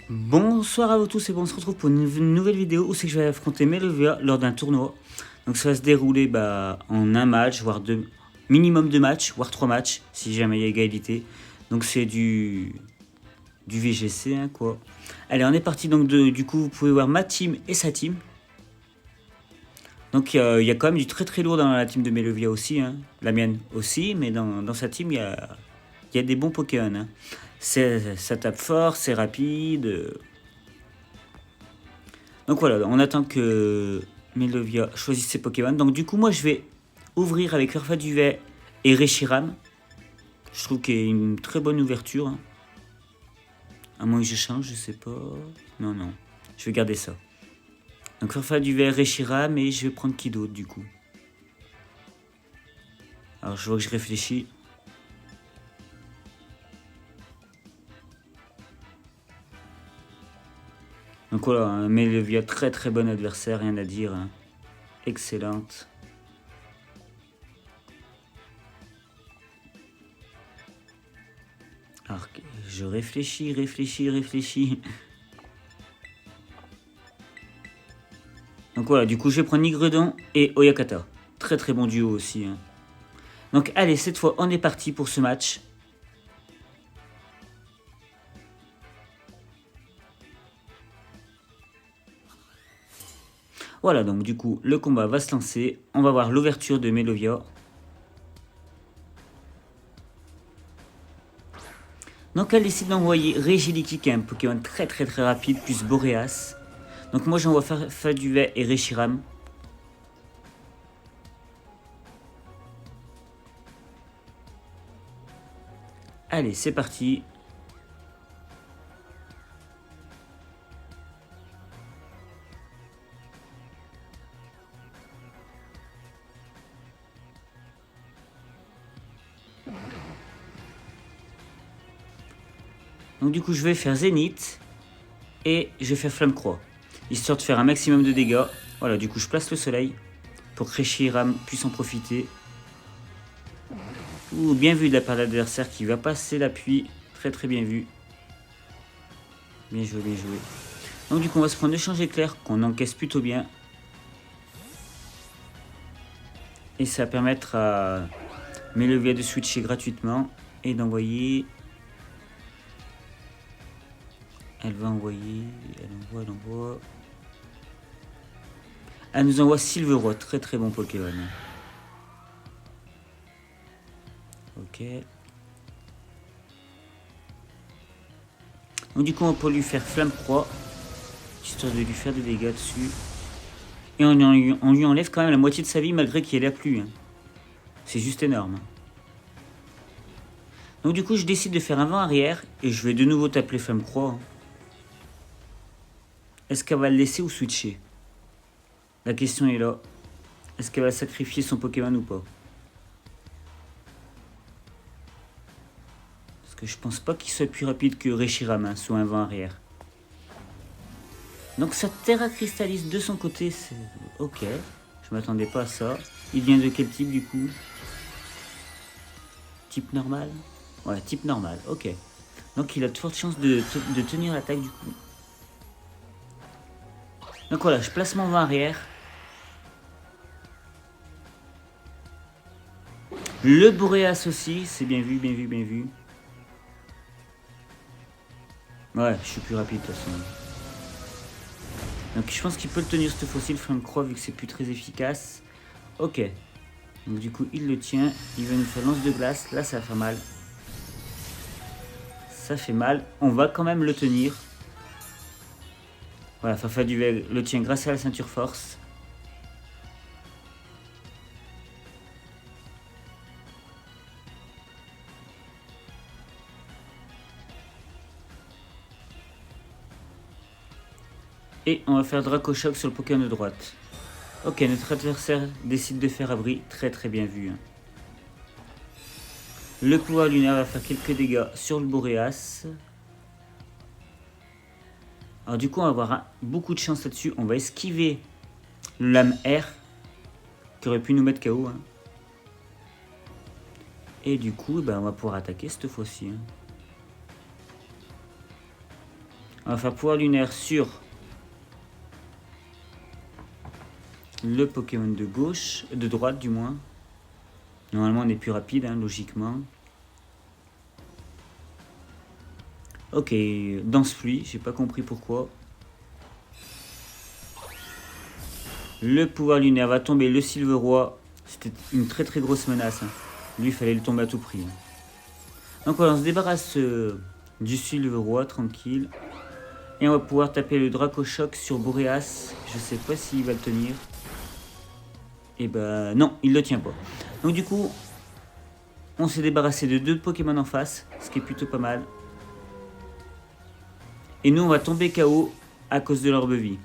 Bonsoir à vous tous et bon, on se retrouve pour une nouvelle vidéo où c'est que je vais affronter Melovia lors d'un tournoi. Donc ça va se dérouler en un match, voire deux, minimum 2 matchs, voire 3 matchs, si jamais il y a égalité. Donc c'est du VGC, hein, quoi. Allez, on est parti, donc du coup vous pouvez voir ma team et sa team. Donc il y a quand même du très très lourd dans la team de Melovia aussi, hein. La mienne aussi, mais dans sa team il y a des bons Pokémon, hein. Ça tape fort, c'est rapide. Donc voilà, on attend que Melovia choisisse ses Pokémon. Donc du coup, moi je vais ouvrir avec Farfaduvet et Reshiram. Je trouve qu'il y a une très bonne ouverture, hein. À moins que je change, je sais pas. Non, non. Je vais garder ça. Donc Farfaduvet, Reshiram et je vais prendre qui d'autre du coup. Alors je vois que je réfléchis. Donc voilà, hein, Melovia, très très bon adversaire, rien à dire, hein. Excellente. Alors, je réfléchis. Donc voilà, du coup, je vais prendre Nigredon et Oyakata. Très très bon duo aussi, hein. Donc allez, cette fois, on est parti pour ce match. Voilà, donc du coup, le combat va se lancer. On va voir l'ouverture de Melovia. Donc elle décide d'envoyer Regiliki, qui est un Pokémon très très très rapide, plus Boreas. Donc moi j'envoie Farfaduvet et Reshiram. Allez, c'est parti. Donc du coup, je vais faire Zénith et je vais faire Flamme Croix, histoire de faire un maximum de dégâts. Voilà, du coup, je place le soleil pour que Reshiram puisse en profiter. Ouh, bien vu de la part de l'adversaire qui va passer l'appui. Très très bien vu. Bien joué, bien joué. Donc du coup, on va se prendre l'échange éclair qu'on encaisse plutôt bien. Et ça va permettre à Melovia de switcher gratuitement et d'envoyer... Elle va envoyer... Elle envoie... Elle nous envoie Silverot, très très bon Pokémon. Ok. Donc du coup, on peut lui faire Flamme Croix, histoire de lui faire des dégâts dessus. Et on lui enlève quand même la moitié de sa vie malgré qu'il ait la pluie, hein. C'est juste énorme. Donc du coup, je décide de faire un vent arrière et je vais de nouveau t'appeler Flamme Croix, hein. Est-ce qu'elle va le laisser ou switcher? La question est là. Est-ce qu'elle va sacrifier son Pokémon ou pas? Parce que je pense pas qu'il soit plus rapide que Reshiram, hein, sous un vent arrière. Donc sa Terra cristallise de son côté, c'est... Ok, je m'attendais pas à ça. Il vient de quel type du coup? Type normal? Ouais, type normal, ok. Donc il a de fortes chances de tenir l'attaque du coup. Donc voilà, je place mon vent arrière. Le Boreas aussi, c'est bien vu, bien vu, bien vu. Ouais, je suis plus rapide de toute façon. Donc je pense qu'il peut le tenir cette fois-ci, le Flamme Croix, vu que c'est plus très efficace. Ok. Donc du coup, il le tient. Il va nous faire lance de glace. Là, ça va faire mal. Ça fait mal. On va quand même le tenir. Voilà, Farfaduvet le tient grâce à la ceinture force. Et on va faire Dracochoc sur le Pokémon de droite. Ok, notre adversaire décide de faire abri. Très très bien vu, hein. Le pouvoir lunaire va faire quelques dégâts sur le Boreas. Alors du coup, on va avoir beaucoup de chance là-dessus. On va esquiver le lame R qui aurait pu nous mettre KO, hein. Et du coup, on va pouvoir attaquer cette fois-ci, hein. On va faire pouvoir lunaire sur le Pokémon de gauche, de droite du moins. Normalement on est plus rapide, hein, logiquement. Ok, danse pluie, j'ai pas compris pourquoi. Le pouvoir lunaire va tomber, le Silveroy. C'était une très très grosse menace. Hein. Lui, il fallait le tomber à tout prix. Hein. Donc voilà, on se débarrasse du Silveroy, tranquille. Et on va pouvoir taper le Dracochoc sur Boreas. Je sais pas s'il va le tenir. Et ben non, il le tient pas. Donc du coup, on s'est débarrassé de 2 Pokémon en face, ce qui est plutôt pas mal. Et nous, on va tomber KO à cause de l'orbe vie.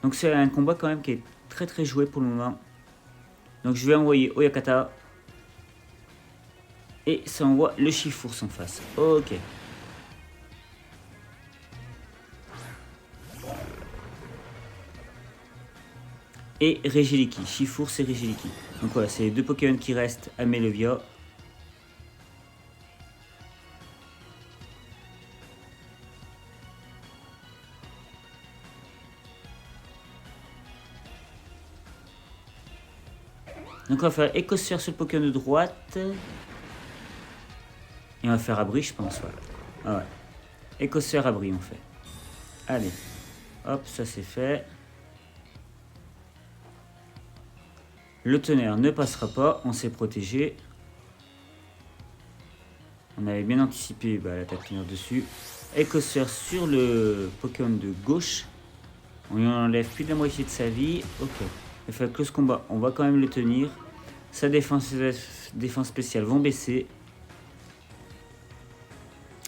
Donc c'est un combat quand même qui est très très joué pour le moment. Donc je vais envoyer Oyakata. Et ça envoie le Chifours en face. Ok. Et Regieleki. Chifours et Regieleki. Donc voilà, c'est les 2 Pokémon qui restent à Melovia. Donc on va faire Écosseur sur le Pokémon de droite. Et on va faire abri, je pense. Voilà. Ah ouais. Écosseur abri, on fait. Allez. Hop, ça c'est fait. Le tonnerre ne passera pas, on s'est protégé. On avait bien anticipé l'attaque lunaire dessus. Écosseur sur le Pokémon de gauche. On lui enlève plus de la moitié de sa vie. Ok. Il fait close combat, on va quand même le tenir. Sa défense spéciale vont baisser.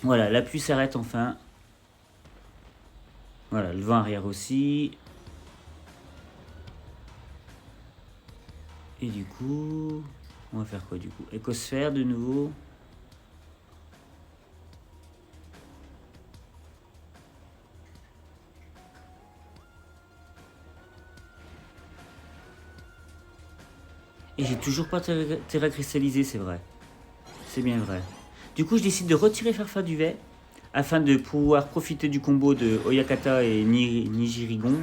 Voilà, la pluie s'arrête enfin. Voilà, le vent arrière aussi. Et du coup, on va faire quoi du coup? Écosphère de nouveau. Et j'ai toujours pas terra cristallisé, c'est vrai. C'est bien vrai. Du coup, je décide de retirer Farfa Duvet afin de pouvoir profiter du combo de Oyakata et Nigirigon.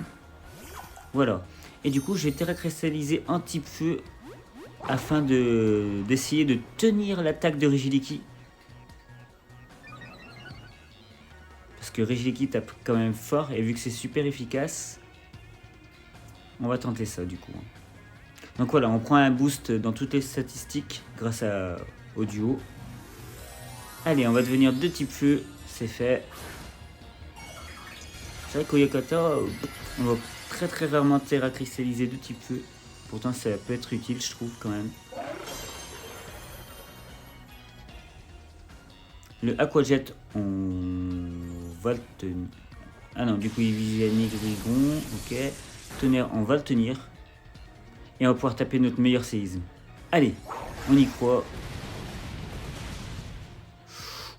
Voilà. Et du coup, je vais terra cristalliser un type feu afin d'essayer de tenir l'attaque de Regieleki. Parce que Regieleki tape quand même fort et vu que c'est super efficace, on va tenter ça du coup. Donc voilà, on prend un boost dans toutes les statistiques grâce au duo. Allez, on va devenir 2 types feu, c'est fait. C'est vrai qu'Oyakata, on va très très rarement terra cristalliser 2 types feu. Pourtant ça peut être utile je trouve quand même. Le Aquajet, on va le tenir. Ah non, du coup il visait Nigrigon, ok. Tonnerre, on va le tenir. Et on va pouvoir taper notre meilleur séisme. Allez, on y croit.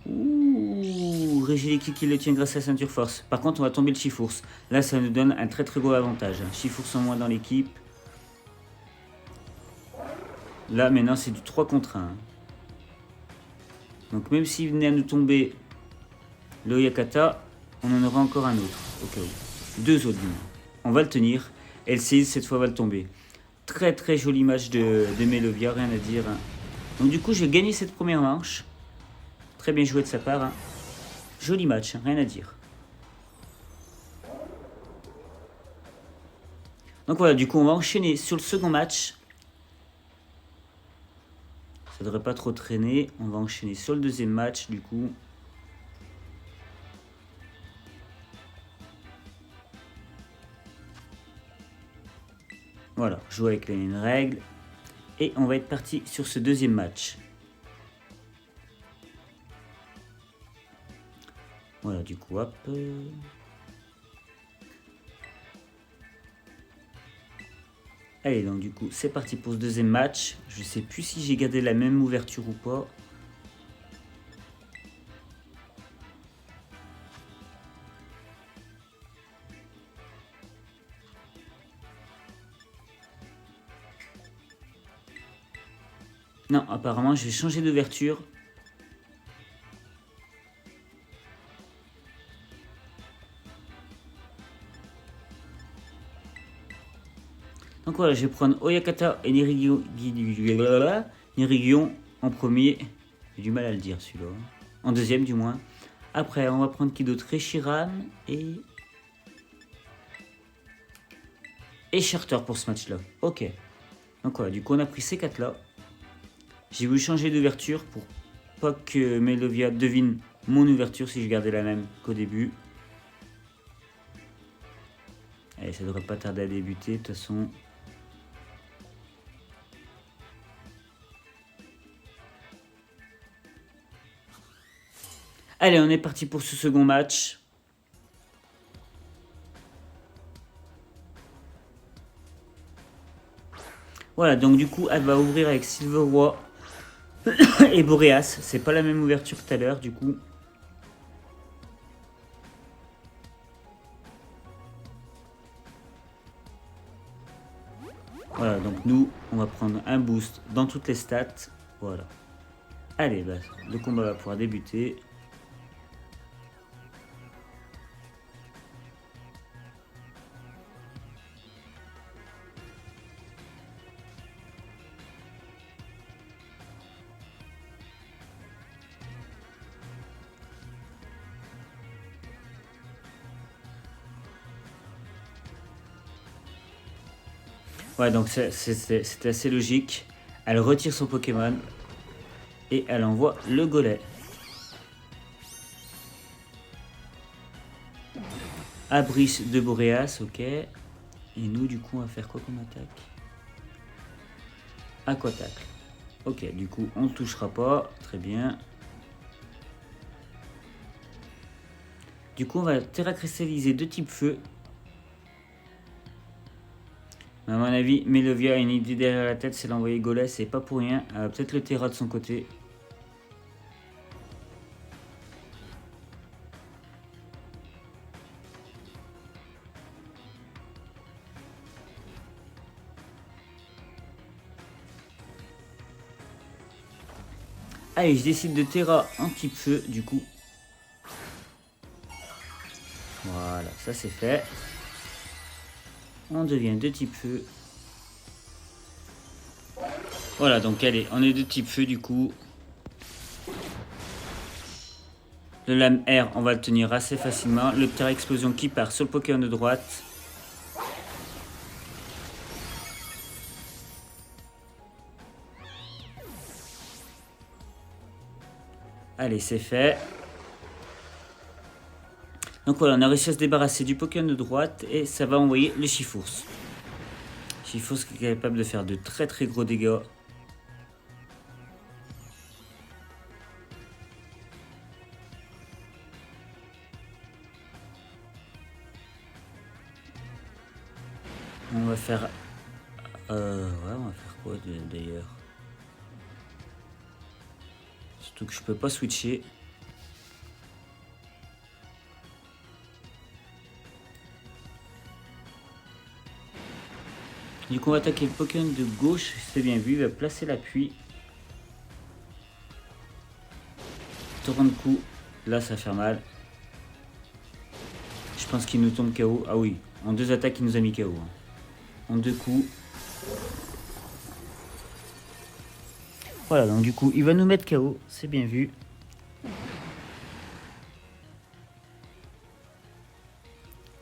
Ouh, Regieleki qui le tient grâce à la ceinture force. Par contre, on va tomber le Chifours. Là, ça nous donne un très très gros avantage. Chifours en moins dans l'équipe. Là, maintenant, c'est du 3 contre 1. Donc, même s'il venait à nous tomber le Oyakata, on en aura encore un autre, au cas où. 2 autres, du moins. On va le tenir. Et le séisme, cette fois, va le tomber. Très très joli match de Melovia, rien à dire. Donc, du coup, j'ai gagné cette première manche. Très bien joué de sa part. Hein. Joli match, hein, rien à dire. Donc voilà, du coup, on va enchaîner sur le second match. Ça devrait pas trop traîner. On va enchaîner sur le deuxième match, du coup. Voilà, jouer avec les mêmes règles. Et on va être parti sur ce deuxième match. Voilà, du coup, hop. Allez, donc du coup, c'est parti pour ce deuxième match. Je sais plus si j'ai gardé la même ouverture ou pas. Non, apparemment, je vais changer d'ouverture. Donc voilà, je vais prendre Oyakata et Nerigion en premier. J'ai du mal à le dire celui-là. En deuxième du moins. Après, on va prendre qui d'autre? Reshiram et Charter pour ce match-là. Ok. Donc voilà, du coup on a pris ces 4-là. J'ai voulu changer d'ouverture pour pas que Melovia devine mon ouverture si je gardais la même qu'au début. Allez, ça devrait pas tarder à débuter, de toute façon. Allez, on est parti pour ce second match. Voilà, donc du coup, elle va ouvrir avec Silver Roi et Boreas. C'est pas la même ouverture que tout à l'heure, du coup. Voilà, donc nous, on va prendre un boost dans toutes les stats. Voilà. Allez, bah, le combat va pouvoir débuter. Ouais, donc c'était assez logique. Elle retire son Pokémon et elle envoie le Golem. Abris de Boreas, ok. Et nous, du coup, on va faire quoi comme attaque? Aquatacle. Ok, du coup, on ne touchera pas. Très bien. Du coup, on va Terra cristalliser de type feu. À mon avis, Melovia a une idée derrière la tête, c'est l'envoyer Golem, c'est pas pour rien. Peut-être le Terra de son côté. Allez, je décide de Terra en type feu, du coup. Voilà, ça c'est fait. On devient de type feu. Voilà, donc allez, on est de type feu du coup. Le lame R, on va le tenir assez facilement. Le Terra Explosion qui part sur le Pokémon de droite. Allez, c'est fait. Donc voilà, on a réussi à se débarrasser du Pokémon de droite et ça va envoyer le Chifours. Chifours qui est capable de faire de très très gros dégâts. On va faire... ouais, on va faire quoi d'ailleurs? Surtout que je peux pas switcher. Du coup, on va attaquer le Pokémon de gauche, c'est bien vu, il va placer l'appui. Torrent de coup, là ça va faire mal. Je pense qu'il nous tombe KO. Ah oui, en 2 attaques il nous a mis KO. En 2 coups. Voilà, donc du coup il va nous mettre KO, c'est bien vu. On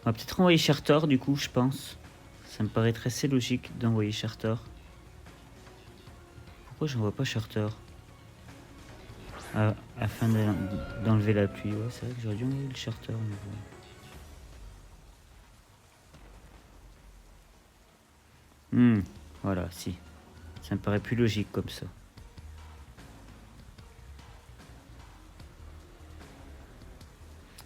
va peut-être envoyer Charter du coup, je pense. Ça me paraîtrait assez logique d'envoyer Charter. Pourquoi j'envoie pas Charter? Afin d'enlever la pluie. Ouais, c'est vrai que j'aurais dû envoyer le Charter. Voilà, si. Ça me paraît plus logique comme ça.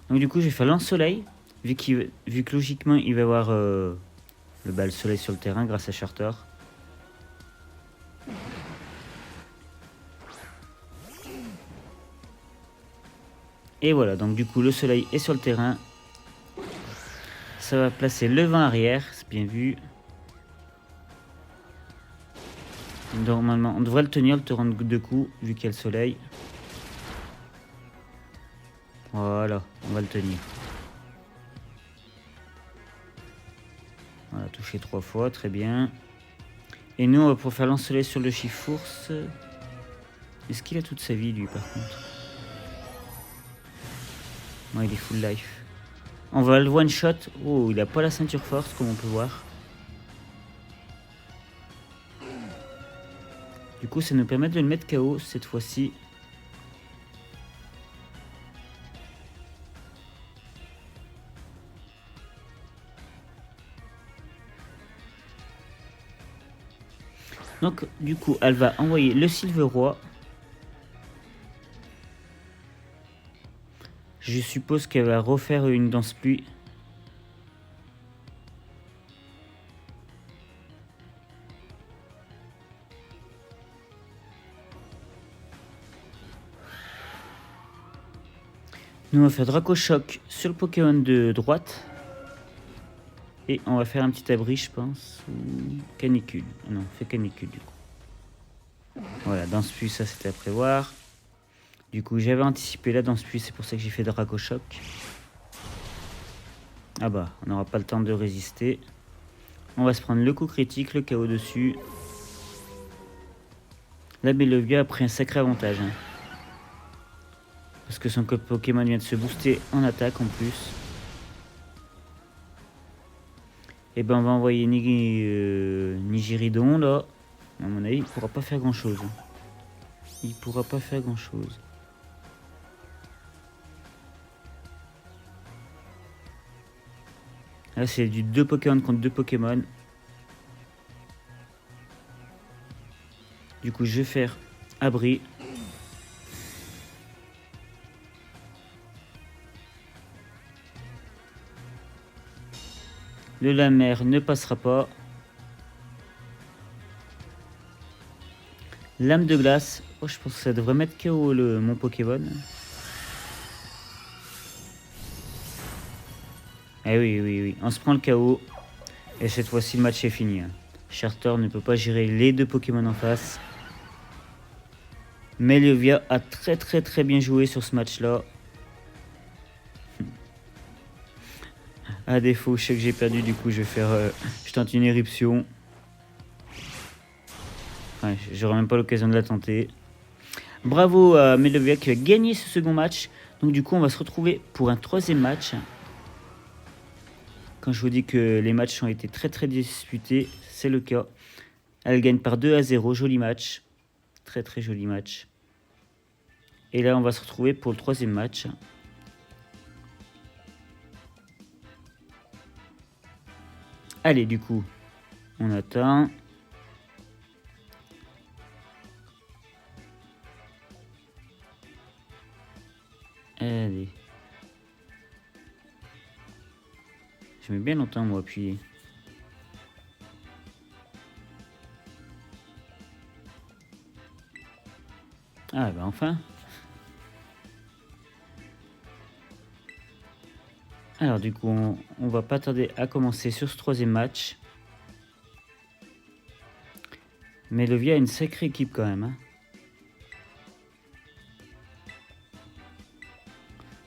Donc du coup, je vais faire lance-soleil. Vu que logiquement, il va avoir le soleil sur le terrain grâce à Charter. Et voilà, donc du coup, le soleil est sur le terrain. Ça va placer le vent arrière, c'est bien vu. Normalement, on devrait le tenir, le torrent de coups, vu qu'il y a le soleil. Voilà, on va le tenir. Voilà, touché 3 fois, très bien. Et nous, on va pouvoir faire lance-soleil sur le Chifours. Est-ce qu'il a toute sa vie, lui, par contre? Non, il est full life. On va le one-shot. Oh, il a pas la ceinture force, comme on peut voir. Du coup, ça nous permet de le mettre KO cette fois-ci. Donc, du coup, elle va envoyer le Silveroi. Je suppose qu'elle va refaire une danse pluie. Nous, on va faire Draco Choc sur le Pokémon de droite. Et on va faire un petit abri, je pense. Ou canicule. Ah non, on fait canicule du coup. Voilà, danse pluie, ça c'était à prévoir. Du coup, j'avais anticipé la danse pluie, c'est pour ça que j'ai fait Draco Choc. Ah bah, on n'aura pas le temps de résister. On va se prendre le coup critique, le KO dessus. La Belovia a pris un sacré avantage. Hein. Parce que son Pokémon vient de se booster en attaque en plus. Et ben on va envoyer Nigiridon là. À mon avis, il pourra pas faire grand chose. Il pourra pas faire grand chose. Là c'est du 2 Pokémon contre 2 Pokémon. Du coup je vais faire abri. Le Lamer ne passera pas. Lame de glace. Oh, je pense que ça devrait mettre KO mon Pokémon. Eh oui, oui, oui. On se prend le KO. Et cette fois-ci, le match est fini. Charter ne peut pas gérer les 2 Pokémon en face. Melovia a très bien joué sur ce match-là. À défaut, je sais que j'ai perdu, du coup je vais faire... je tente une éruption. Enfin, j'aurai même pas l'occasion de la tenter. Bravo à Melovia qui a gagné ce second match. Donc du coup on va se retrouver pour un 3e match. Quand je vous dis que les matchs ont été très disputés, c'est le cas. Elle gagne par 2-0, joli match. Très joli match. Et là on va se retrouver pour le 3e match. Allez, du coup, on attend. Allez. Je mets bien longtemps, moi, appuyer. Ah, bah enfin. Alors, du coup, on va pas tarder à commencer sur ce 3e match. Melovia a une sacrée équipe quand même. Hein.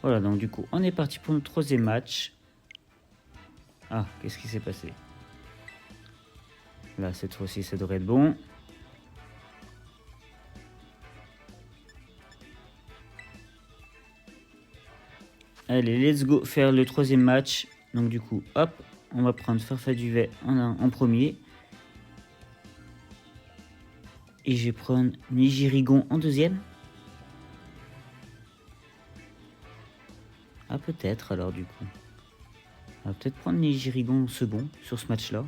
Voilà, donc du coup, on est parti pour notre 3e match. Ah, qu'est-ce qui s'est passé? Là, cette fois-ci, ça devrait être bon. Allez, let's go faire le 3e match. Donc du coup, hop, on va prendre Farfaduvet en premier. Et je vais prendre Nigirigon en 2e. Ah, peut-être alors du coup. On va peut-être prendre Nigirigon en second sur ce match-là.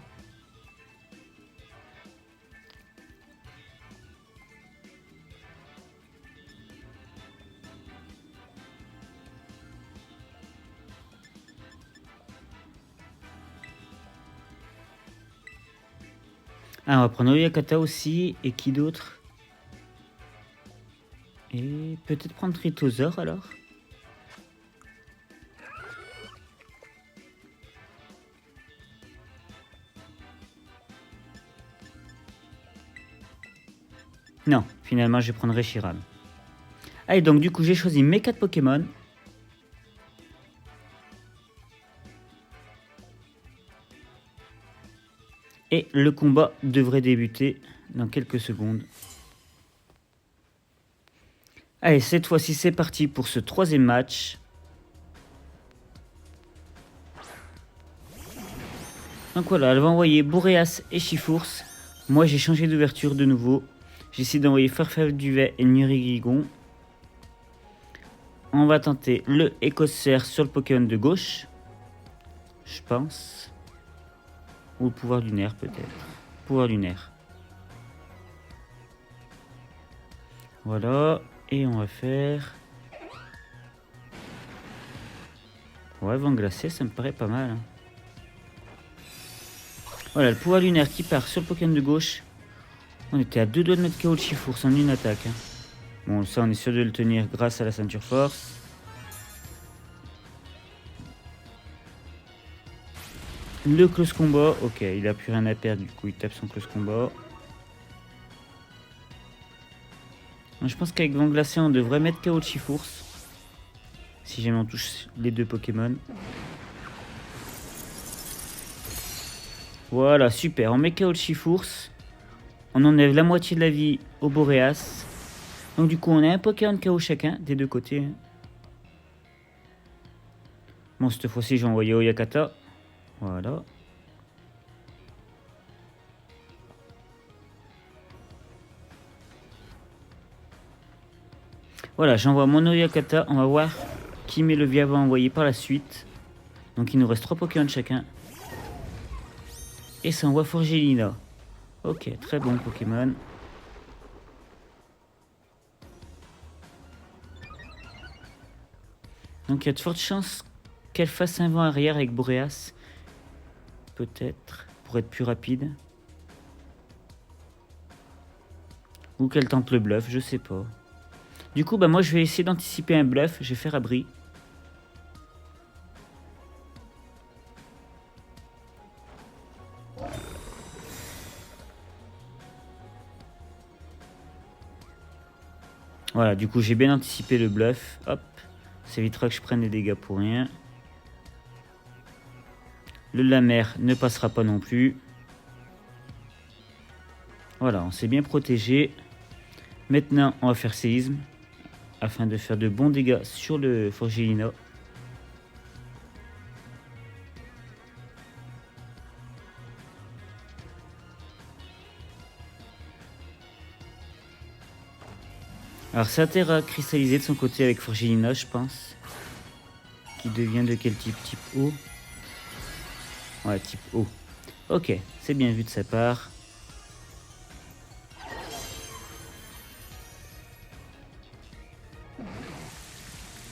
Ah, on va prendre Oyakata aussi. Et qui d'autre? Et peut-être prendre Tritosaur alors. Non, finalement je vais prendre Reshiram. Allez, donc du coup j'ai choisi mes 4 Pokémon. Et le combat devrait débuter dans quelques secondes. Allez, cette fois-ci, c'est parti pour ce troisième match. Donc voilà, elle va envoyer Boréas et Chifours. Moi, j'ai changé d'ouverture de nouveau. J'essaie d'envoyer Farfel Duvet et Nurigrigon. On va tenter le Écossaire sur le Pokémon de gauche. Je pense. Ou le pouvoir lunaire, peut-être. Pouvoir lunaire. Voilà. Et on va faire... Ouais, vent glacé, ça me paraît pas mal. Hein. Voilà, le pouvoir lunaire qui part sur le Pokémon de gauche. On était à 2 doigts de mettre KO le Chifours en une attaque. Hein. Bon, ça, on est sûr de le tenir grâce à la ceinture force. Le close combat. Ok, il a plus rien à perdre, du coup, il tape son close combat. Je pense qu'avec vent glacé, on devrait mettre KO le Chifours. Si jamais on touche les deux Pokémon. Voilà, super. On met KO le Chifours. On enlève la moitié de la vie au Boréas. Donc du coup, on a un Pokémon KO chacun, des deux côtés. Bon, cette fois-ci, j'ai envoyé Oyakata. Voilà. Voilà, j'envoie mon Oyakata. On va voir qui Mélovia va envoyer par la suite. Donc il nous reste 3 Pokémon chacun. Et ça envoie Forgelina. Ok, très bon Pokémon. Donc il y a de fortes chances qu'elle fasse un vent arrière avec Boréas. Peut-être, pour être plus rapide. Ou qu'elle tente le bluff, je sais pas. Du coup, bah moi je vais essayer d'anticiper un bluff. Je vais faire abri. Voilà, du coup j'ai bien anticipé le bluff. Hop, ça évitera que je prenne des dégâts pour rien. Le Lamer ne passera pas non plus. Voilà, on s'est bien protégé. Maintenant, on va faire séisme. Afin de faire de bons dégâts sur le Forgelina. Alors c'est intérêt à cristalliser de son côté avec Forgelina, je pense. Qui devient de quel type? Type eau. Ouais, type eau. Ok, c'est bien vu de sa part.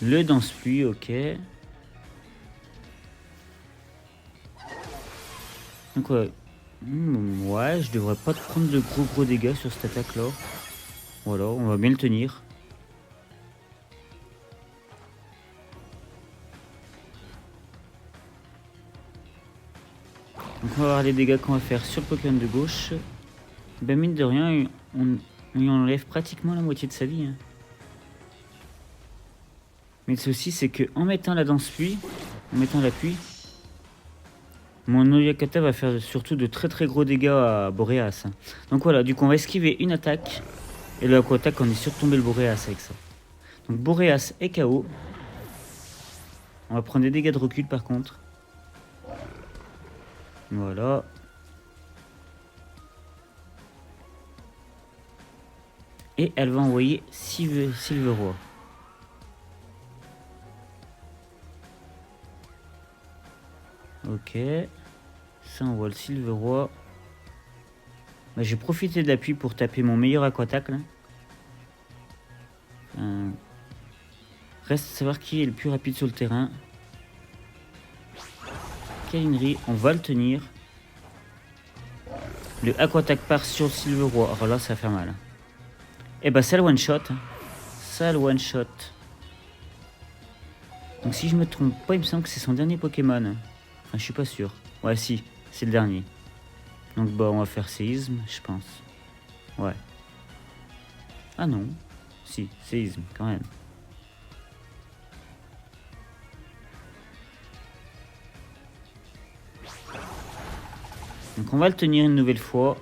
Le danse-pluie, ok. Donc ouais. Ouais, je devrais pas prendre de gros dégâts sur cette attaque là. Voilà, on va bien le tenir. Donc on va voir les dégâts qu'on va faire sur le Pokémon de gauche. Ben mine de rien, on lui enlève pratiquement la moitié de sa vie. Hein. Mais le souci c'est que en mettant la danse pluie, en mettant la pluie, mon Oyakata va faire surtout de très gros dégâts à Boréas. Donc voilà, du coup on va esquiver une attaque. Et le Aquattack, on est sûr de tomber le Boréas avec ça. Donc Boréas est KO. On va prendre des dégâts de recul par contre. Voilà. Et elle va envoyer Silveroy. Ok. Ça envoie le Silveroy. Bah, j'ai profité de l'appui pour taper mon meilleur Aquattack là. Reste à savoir qui est le plus rapide sur le terrain. Kalinerie, on va le tenir. Le Aquattack part sur le Silveroy. Alors là, ça va faire mal. Et bah, ça le one shot. Ça le one shot. Donc, si je me trompe pas, il me semble que c'est son dernier Pokémon. Enfin, je suis pas sûr. Ouais, si, c'est le dernier. Donc, bah, on va faire séisme, je pense. Ouais. Ah non. Si, séisme, quand même. Donc on va le tenir une nouvelle fois.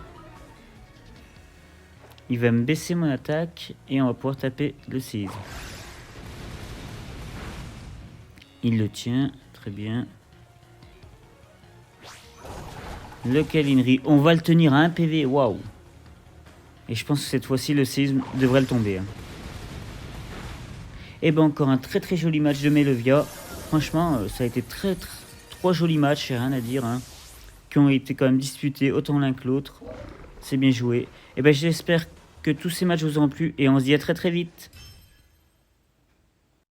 Il va me baisser mon attaque et on va pouvoir taper le séisme. Il le tient, très bien. Le Kalinri, on va le tenir à 1 PV, waouh. Et je pense que cette fois-ci le séisme devrait le tomber. Et ben encore un très joli match de Melovia. Franchement, ça a été trois jolis matchs, j'ai rien à dire. Qui ont été quand même disputés autant l'un que l'autre. C'est bien joué. Et ben j'espère que tous ces matchs vous auront plu et on se dit à très vite.